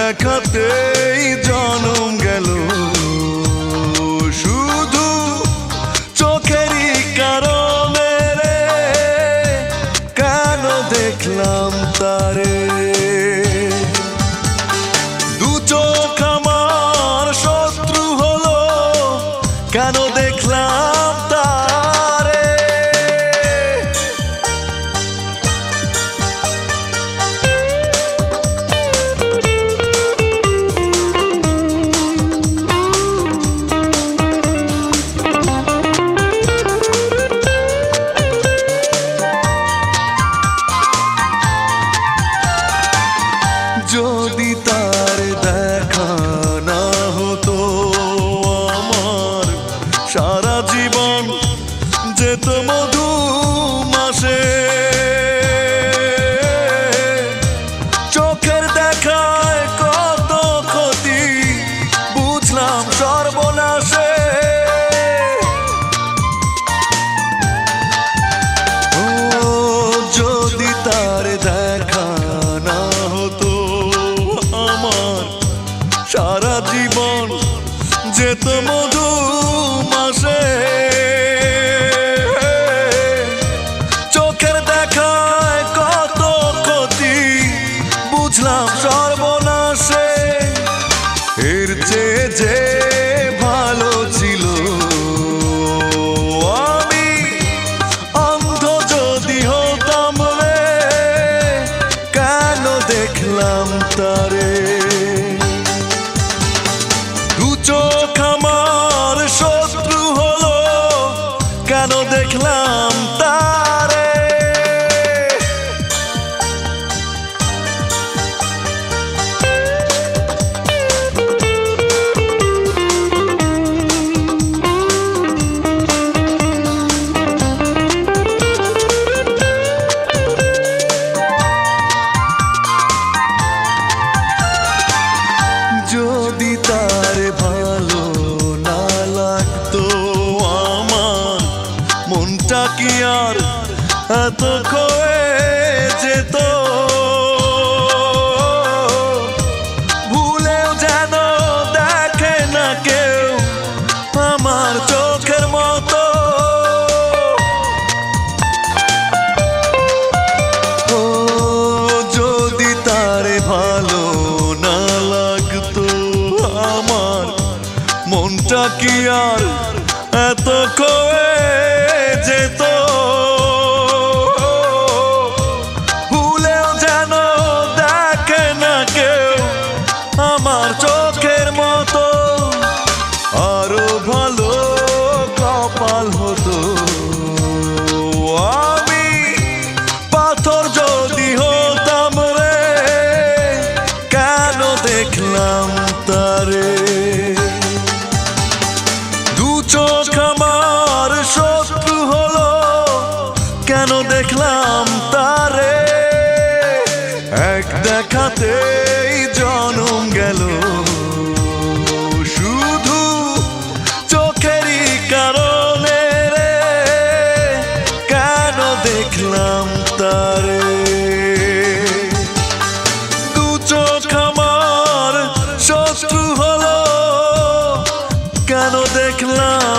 দেখাতেই জনম গেল শুধু চোখেরই কারণে রে কেন দেখলাম তারে দু চোখ আমার শত্রু হলো কেন দেখলাম তারে যদি তার দেখা না হতো আমার সারা জীবন যেত মধু মাসে চোখের দেখায় কত ক্ষতি বুঝলাম সর্বনাশে ও যদি তার দেখা না হতো আমার সারা জীবন যেত মধু মাসে চোখের দেখায় কত ক্ষতি বুঝলাম সর্বনাশে এর চেয়ে যে ভালো ছিল আমি অন্ধ যদি হতাম রে কেন দেখলাম তারে দু চোখ আমার শত্রু হলো কেন দেখলাম তারে যদি তার ভালো না লাগতো আমার মনটা কি আর এত ক্ষয়ে যেত ভুলেও যেন দেখে না কেউ আমার চোখের মতো ও যদি তার ভালো না লাগতো আমার মনটা কি আর এত ক্ষয়ে যেত ভুলেও যেন দেখে না কেউ আমার চোখের মতো আরো ভালো কপাল হতো আমি পাথর যদি হতাম রে কেন দেখলাম তারে দু চোখ আমার শত্রু হলো কেন দেখলাম তারে এক দেখাতেই জনম গেল শুধু চোখেরই কারণে রে কেন দেখলাম তারে দু চোখ আমার শত্রু হলো কেন দেখলাম